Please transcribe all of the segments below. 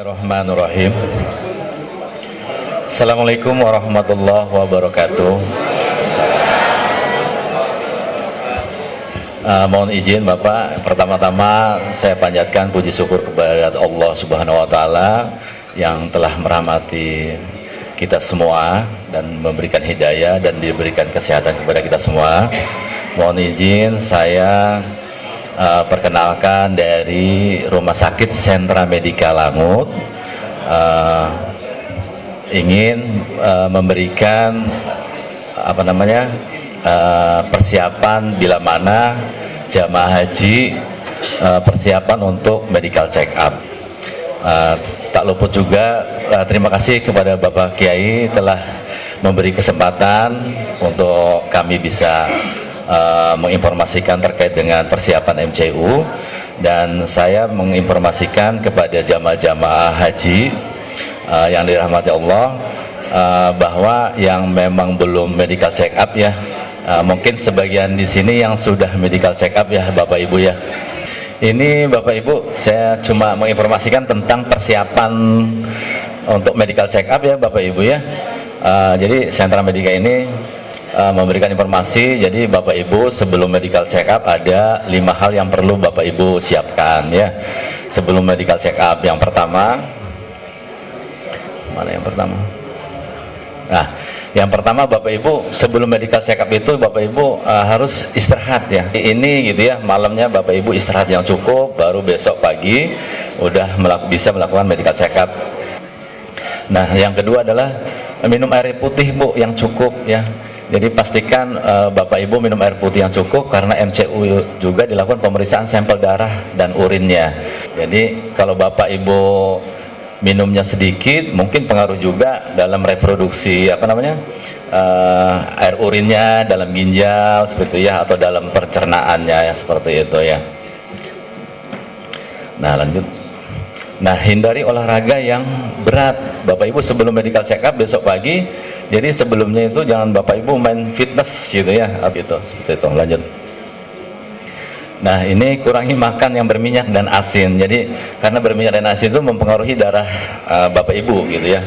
Bismillahirrahmanirrahim. Assalamualaikum warahmatullahi wabarakatuh. Mohon izin Bapak, pertama-tama saya panjatkan puji syukur kepada Allah Subhanahu wa taala yang telah merahmati kita semua dan memberikan hidayah dan diberikan kesehatan kepada kita semua. Mohon izin saya perkenalkan dari Rumah Sakit Sentra Medika Langut, ingin memberikan persiapan bila mana jamaah haji persiapan untuk medical check up. Tak luput juga terima kasih kepada Bapak Kiai telah memberi kesempatan untuk kami bisa menginformasikan terkait dengan persiapan MCU, dan saya menginformasikan kepada jamaah-jamaah haji yang dirahmati Allah bahwa yang memang belum medical check up ya, mungkin sebagian di sini yang sudah medical check up ya Bapak Ibu ya. Ini Bapak Ibu, saya cuma menginformasikan tentang persiapan untuk medical check up ya Bapak Ibu ya. Jadi Sentra Medika ini memberikan informasi, jadi Bapak Ibu sebelum medical check up ada 5 hal yang perlu Bapak Ibu siapkan ya sebelum medical check up. Yang pertama, mana yang pertama? Nah, yang pertama Bapak Ibu sebelum medical check up itu Bapak Ibu harus istirahat ya. Ini gitu ya, malamnya Bapak Ibu istirahat yang cukup, baru besok pagi udah bisa melakukan medical check up. Nah, yang kedua adalah minum air putih Bu yang cukup ya. Jadi pastikan Bapak Ibu minum air putih yang cukup, karena MCU juga dilakukan pemeriksaan sampel darah dan urinnya. Jadi kalau Bapak Ibu minumnya sedikit, mungkin pengaruh juga dalam reproduksi air urinnya, dalam ginjal seperti itu ya, atau dalam pencernaannya ya, seperti itu ya. Nah lanjut. Nah, hindari olahraga yang berat Bapak Ibu sebelum medical check up besok pagi. Jadi sebelumnya itu jangan Bapak Ibu main fitness gitu ya, seperti itu. Lanjut. Nah, ini kurangi makan yang berminyak dan asin. Jadi karena berminyak dan asin itu mempengaruhi darah Bapak Ibu gitu ya.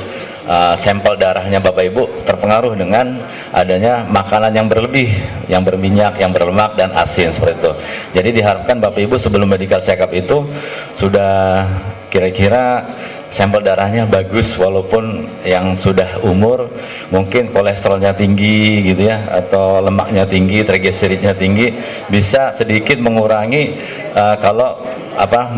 Sampel darahnya Bapak Ibu terpengaruh dengan adanya makanan yang berlebih, yang berminyak, yang berlemak dan asin seperti itu. Jadi diharapkan Bapak Ibu sebelum medical check up itu sudah kira-kira sampel darahnya bagus, walaupun yang sudah umur mungkin kolesterolnya tinggi gitu ya, atau lemaknya tinggi, trigliseridnya tinggi, bisa sedikit mengurangi kalau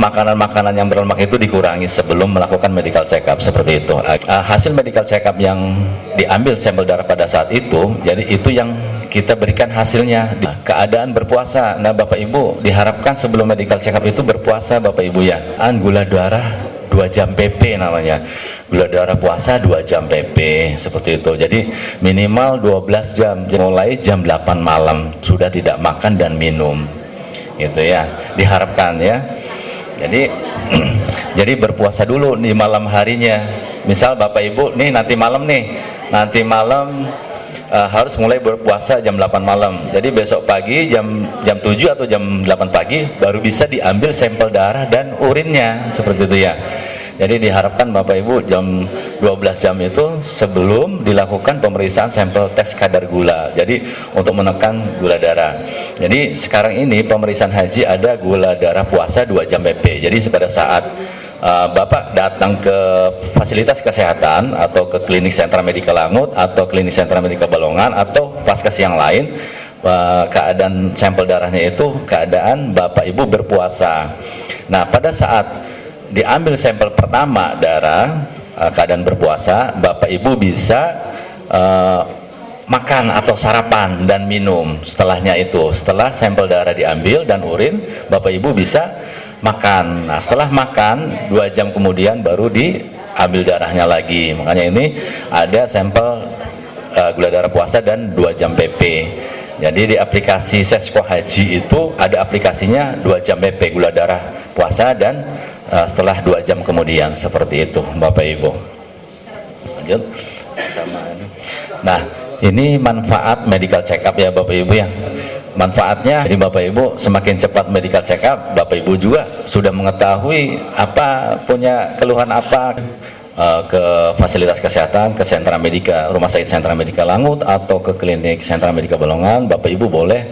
makanan-makanan yang berlemak itu dikurangi sebelum melakukan medical check up seperti itu. Hasil medical check up yang diambil sampel darah pada saat itu, jadi itu yang kita berikan hasilnya. Keadaan berpuasa, nah Bapak Ibu diharapkan sebelum medical check up itu berpuasa Bapak Ibu ya. Gula darah 2 jam PP namanya, gula darah puasa 2 jam PP seperti itu. Jadi minimal 12 jam, mulai jam 8 malam sudah tidak makan dan minum gitu ya, diharapkan ya. Jadi jadi berpuasa dulu di malam harinya. Misal Bapak Ibu nih nanti malam harus mulai berpuasa jam 8 malam. Jadi besok pagi jam 7 atau jam 8 pagi baru bisa diambil sampel darah dan urinnya seperti itu ya. Jadi diharapkan Bapak Ibu jam 12 jam itu sebelum dilakukan pemeriksaan sampel tes kadar gula. Jadi untuk menekan gula darah. Jadi sekarang ini pemeriksaan haji ada gula darah puasa 2 jam PP. Jadi pada saat Bapak datang ke fasilitas kesehatan atau ke klinik Sentra Medika Langut atau klinik Sentra Medika Balongan atau vaskes yang lain, keadaan sampel darahnya itu keadaan Bapak Ibu berpuasa. Nah, pada saat diambil sampel pertama darah keadaan berpuasa, Bapak Ibu bisa makan atau sarapan dan minum. Setelahnya itu, setelah sampel darah diambil dan urin, Bapak Ibu bisa makan. Nah, setelah makan 2 jam kemudian baru diambil darahnya lagi. Makanya ini ada sampel gula darah puasa dan 2 jam PP. Jadi di aplikasi Sesko Haji itu ada aplikasinya 2 jam PP gula darah puasa dan setelah 2 jam kemudian, seperti itu Bapak Ibu. Lanjut. Nah, ini manfaat medical check up ya Bapak Ibu ya. manfaatnya. Jadi Bapak Ibu semakin cepat medical check up, Bapak Ibu juga sudah mengetahui apa, punya keluhan apa, ke fasilitas kesehatan, ke sentra medika, rumah sakit sentra medika Langut atau ke klinik sentra medika Balongan, Bapak Ibu boleh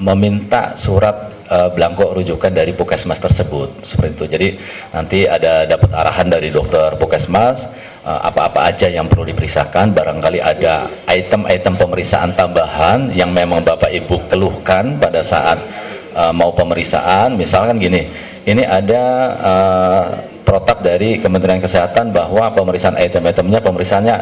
meminta surat belangko rujukan dari puskesmas tersebut, seperti itu. Jadi nanti ada dapat arahan dari dokter puskesmas apa-apa aja yang perlu diperiksakan, barangkali ada item-item pemeriksaan tambahan yang memang Bapak Ibu keluhkan pada saat mau pemeriksaan. Misalkan gini, ini ada protap dari Kementerian Kesehatan bahwa pemeriksaan item-itemnya, pemeriksaannya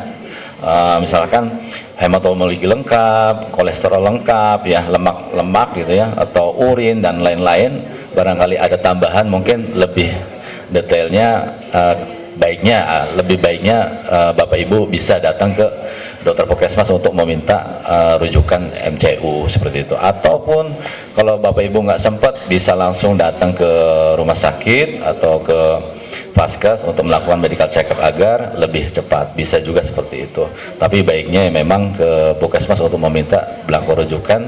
misalkan hematologi lengkap, kolesterol lengkap, ya lemak gitu ya, atau urin dan lain-lain. Barangkali ada tambahan, mungkin lebih detailnya lebih baiknya Bapak Ibu bisa datang ke dokter puskesmas untuk meminta rujukan MCU seperti itu. Ataupun kalau Bapak Ibu nggak sempat, bisa langsung datang ke rumah sakit atau ke Vaskes untuk melakukan medical check up agar lebih cepat, bisa juga seperti itu. Tapi baiknya memang ke puskesmas untuk meminta belangko rujukan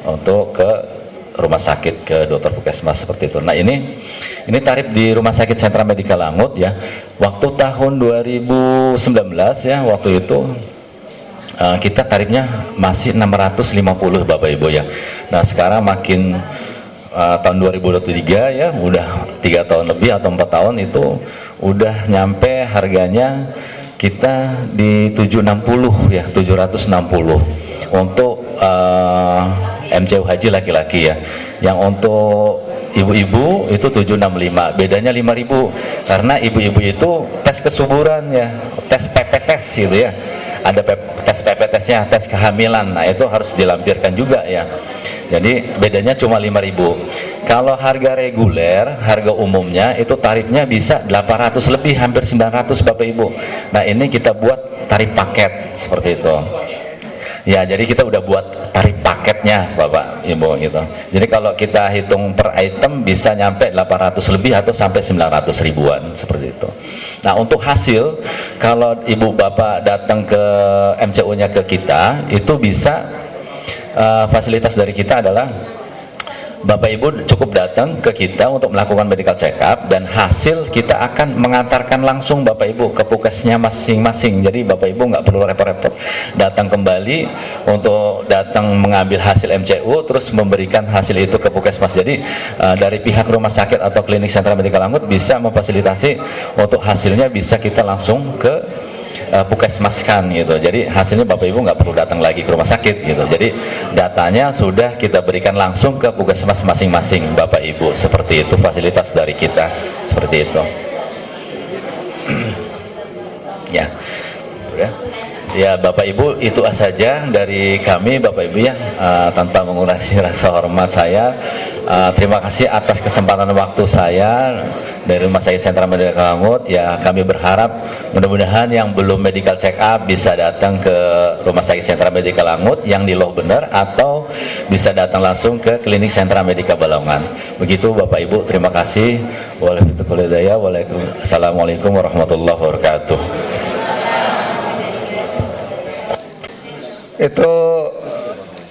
untuk ke rumah sakit, ke dokter puskesmas seperti itu. Nah ini tarif di Rumah Sakit Sentra Medika Langut ya. Waktu tahun 2019 ya, waktu itu kita tarifnya masih 650 Bapak Ibu ya. Nah sekarang makin tahun 2023 ya, udah 3 tahun lebih atau 4 tahun itu udah nyampe harganya kita di 760 ya, 760 untuk MCU haji laki-laki ya. Yang untuk ibu-ibu itu 765, bedanya 5.000 karena ibu-ibu itu tes kesuburan ya, tes PPTS gitu ya. Ada tes PPTS-nya, tes kehamilan. Nah, itu harus dilampirkan juga ya. Jadi bedanya cuma 5.000. Kalau harga reguler, harga umumnya itu tarifnya bisa 800 lebih, hampir 900 Bapak Ibu. Nah, ini kita buat tarif paket seperti itu. Ya, jadi kita udah buat tarif paketnya Bapak Ibu gitu. Jadi kalau kita hitung per item bisa nyampe 800 lebih atau sampai 900 ribuan seperti itu. Nah, untuk hasil kalau Ibu Bapak datang ke MCU-nya ke kita, itu bisa fasilitas dari kita adalah Bapak Ibu cukup datang ke kita untuk melakukan medical check up, dan hasil kita akan mengantarkan langsung Bapak Ibu ke puskesnya masing-masing. Jadi Bapak Ibu nggak perlu repot-repot datang kembali untuk datang mengambil hasil MCU terus memberikan hasil itu ke puskesmas. Jadi dari pihak rumah sakit atau klinik sentra medika Langut bisa memfasilitasi untuk hasilnya bisa kita langsung ke puskesmaskan gitu. Jadi hasilnya Bapak Ibu nggak perlu datang lagi ke rumah sakit gitu. Jadi datanya sudah kita berikan langsung ke puskesmas masing-masing Bapak Ibu. Seperti itu fasilitas dari kita, seperti itu. Ya, udah. Ya Bapak Ibu, itu saja dari kami Bapak Ibu ya, tanpa mengurangi rasa hormat saya. Terima kasih atas kesempatan waktu saya dari Rumah Sakit Sentra Medika Langut. Ya, kami berharap mudah-mudahan yang belum medical check up bisa datang ke Rumah Sakit Sentra Medika Langut yang di Loh Bener, atau bisa datang langsung ke Klinik Sentra Medika Balongan. Begitu Bapak Ibu, terima kasih. Wassalamualaikum warahmatullahi wabarakatuh. Itu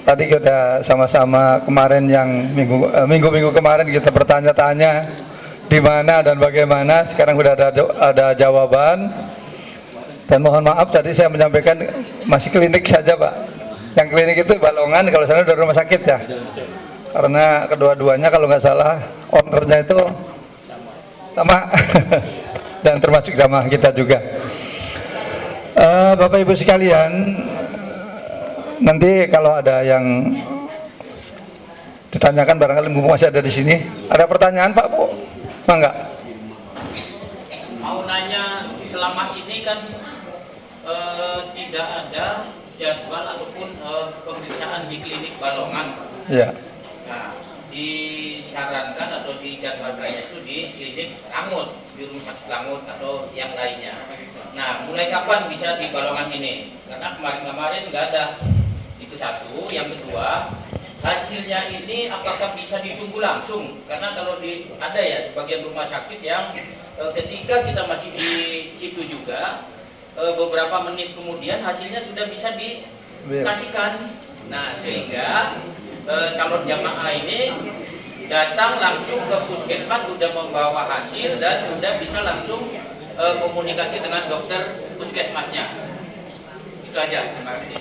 tadi kita sama-sama kemarin yang minggu-minggu kemarin kita bertanya-tanya di mana dan bagaimana. Sekarang sudah ada jawaban. Dan mohon maaf tadi saya menyampaikan masih klinik saja Pak. Yang klinik itu Balongan, kalau sana udah rumah sakit ya. Karena kedua-duanya kalau nggak salah ownernya itu sama dan termasuk sama kita juga. Bapak Ibu sekalian, nanti kalau ada yang ditanyakan barangkali masih ada di sini. Ada pertanyaan Pak Bu? Enggak? Mau nanya, selama ini kan tidak ada jadwal ataupun pemeriksaan di klinik Balongan. Iya. Nah, disarankan atau dijadwalkan itu di klinik Langut, di rumah sakit Langut atau yang lainnya. Nah, mulai kapan bisa di Balongan ini? Karena kemarin-kemarin nggak ada. Itu satu. Yang kedua, hasilnya ini apakah bisa ditunggu langsung? Karena kalau ada ya sebagian rumah sakit yang ketika kita masih di situ juga beberapa menit kemudian hasilnya sudah bisa kasihkan. Nah, sehingga calon jamaah ini datang langsung ke puskesmas sudah membawa hasil dan sudah bisa langsung komunikasi dengan dokter puskesmasnya. Itu aja, terima kasih.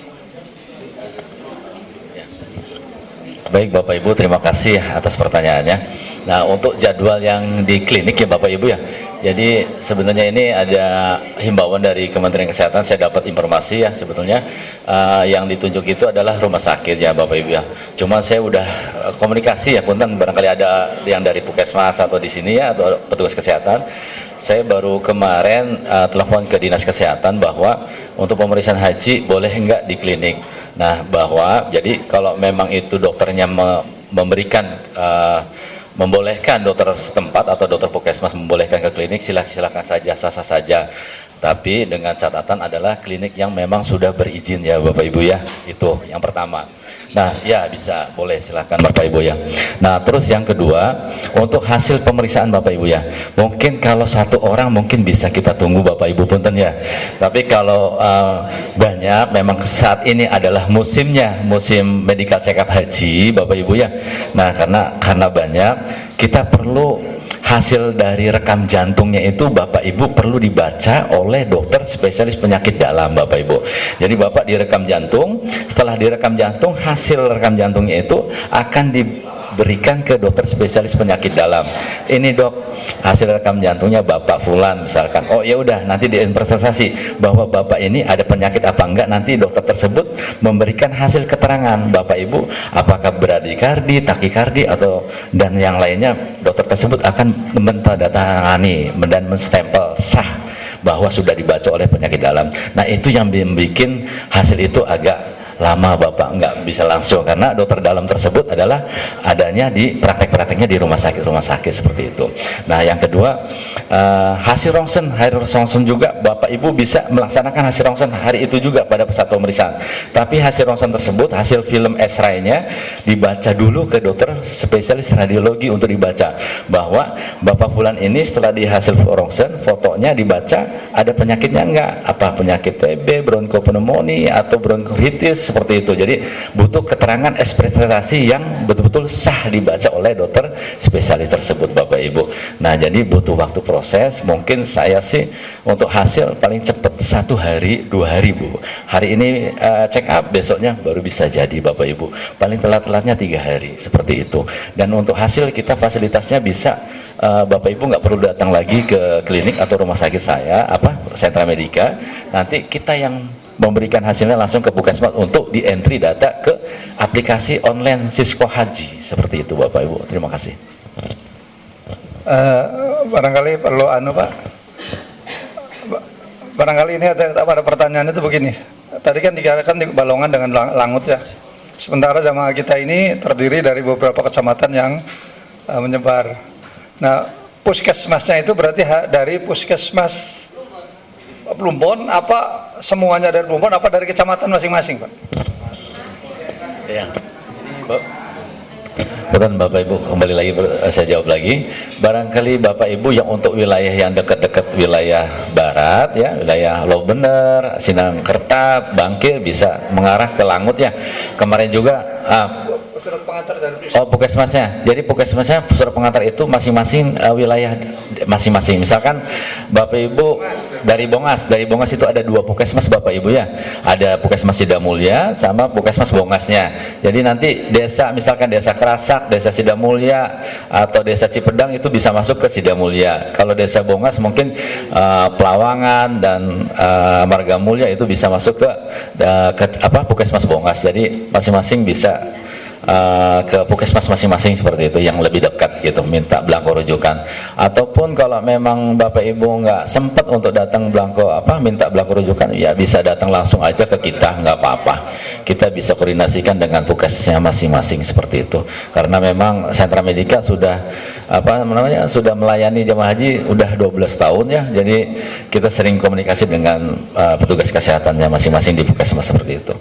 Baik Bapak Ibu, terima kasih atas pertanyaannya. Nah, untuk jadwal yang di klinik ya Bapak Ibu ya, jadi sebenarnya ini ada himbauan dari Kementerian Kesehatan. Saya dapat informasi ya, sebetulnya yang ditunjuk itu adalah rumah sakit ya Bapak Ibu ya. Cuma saya udah komunikasi ya, punten barangkali ada yang dari Puskesmas atau di sini ya, atau petugas kesehatan. Saya baru kemarin telepon ke Dinas Kesehatan bahwa untuk pemeriksaan haji boleh enggak di klinik. Nah, bahwa jadi kalau memang itu dokternya memberikan membolehkan dokter setempat atau dokter puskesmas membolehkan ke klinik, silakan saja, sah-sah saja. Tapi dengan catatan adalah klinik yang memang sudah berizin ya Bapak Ibu ya. Itu yang pertama. Nah, ya bisa, boleh silakan Bapak Ibu ya. Nah, terus yang kedua, untuk hasil pemeriksaan Bapak Ibu ya. Mungkin kalau satu orang mungkin bisa kita tunggu Bapak Ibu punten ya. Tapi kalau banyak, memang saat ini adalah musimnya, musim medical check up haji Bapak Ibu ya. Nah, karena banyak, kita perlu hasil dari rekam jantungnya itu Bapak Ibu perlu dibaca oleh dokter spesialis penyakit dalam Bapak Ibu. Jadi Bapak direkam jantung, setelah direkam jantung hasil rekam jantungnya itu akan diberikan ke dokter spesialis penyakit dalam. Ini dok, hasil rekam jantungnya Bapak Fulan misalkan. Oh ya udah, nanti diinvestigasi bahwa Bapak ini ada penyakit apa enggak, nanti dokter tersebut memberikan hasil keterangan Bapak Ibu apakah bradikardi, takikardi atau dan yang lainnya. Dokter tersebut akan menandatangani dan menstempel sah bahwa sudah dibaca oleh penyakit dalam. Nah, itu yang membuat hasil itu agak lama Bapak, nggak bisa langsung karena dokter dalam tersebut adalah adanya di praktek-prakteknya di rumah sakit seperti itu. Nah, yang kedua, hasil rongsen juga Bapak Ibu bisa melaksanakan hasil rongsen hari itu juga pada saat pemeriksaan. Tapi hasil rongsen tersebut, hasil film X-ray-nya dibaca dulu ke dokter spesialis radiologi untuk dibaca bahwa Bapak Fulan ini setelah di hasil rongsen fotonya dibaca ada penyakitnya enggak, apa penyakit TB, bronkopneumonia atau bronkitis seperti itu. Jadi butuh keterangan ekspektasi yang betul-betul sah dibaca oleh dokter spesialis tersebut Bapak Ibu. Nah, jadi butuh waktu proses. Mungkin saya sih untuk hasil paling cepat 1 hari 2 hari Bu. Hari ini check up, besoknya baru bisa jadi Bapak Ibu. Paling telat-telatnya 3 hari seperti itu. Dan untuk hasil kita fasilitasnya bisa Bapak Ibu nggak perlu datang lagi ke klinik atau rumah sakit saya, Sentra Medika. Nanti kita yang memberikan hasilnya langsung ke puskesmas untuk di entry data ke aplikasi online Sisko Haji seperti itu Bapak Ibu. Terima kasih. Barangkali perlu Pak. Barangkali ini ada pertanyaan itu begini. Tadi kan dikatakan di Balongan dengan Langut ya. Sementara jamaah kita ini terdiri dari beberapa kecamatan yang menyebar. Nah, puskesmasnya itu berarti dari puskesmas Plumbon apa semuanya dari Plumbon apa dari kecamatan masing-masing Pak? Ya. Betul Bapak Ibu, kembali lagi saya jawab lagi. Barangkali Bapak Ibu yang untuk wilayah yang dekat-dekat wilayah barat ya, wilayah Lobener, Sinangkerta, Bangkil bisa mengarah ke Langut ya. Kemarin juga surat pengantar dari puskesmasnya. Jadi puskesmasnya surat pengantar itu masing-masing wilayah masing-masing. Misalkan Bapak Ibu dari Bongas itu ada 2 puskesmas Bapak Ibu ya. Ada puskesmas Sidamulya sama puskesmas Bongasnya. Jadi nanti desa misalkan desa Kerasak, desa Sidamulya atau desa Cipedang itu bisa masuk ke Sidamulya. Kalau desa Bongas mungkin Pelawangan dan Margamulya itu bisa masuk ke puskesmas Bongas. Jadi masing-masing bisa ke puskesmas masing-masing seperti itu yang lebih dekat gitu, minta belangko rujukan. Ataupun kalau memang Bapak Ibu nggak sempat untuk datang minta belangko rujukan, ya bisa datang langsung aja ke kita, nggak apa-apa. Kita bisa koordinasikan dengan puskesmasnya masing-masing seperti itu. Karena memang Sentra Medika sudah sudah melayani jamaah haji udah 12 tahun ya. Jadi kita sering komunikasi dengan petugas kesehatannya masing-masing di puskesmas seperti itu.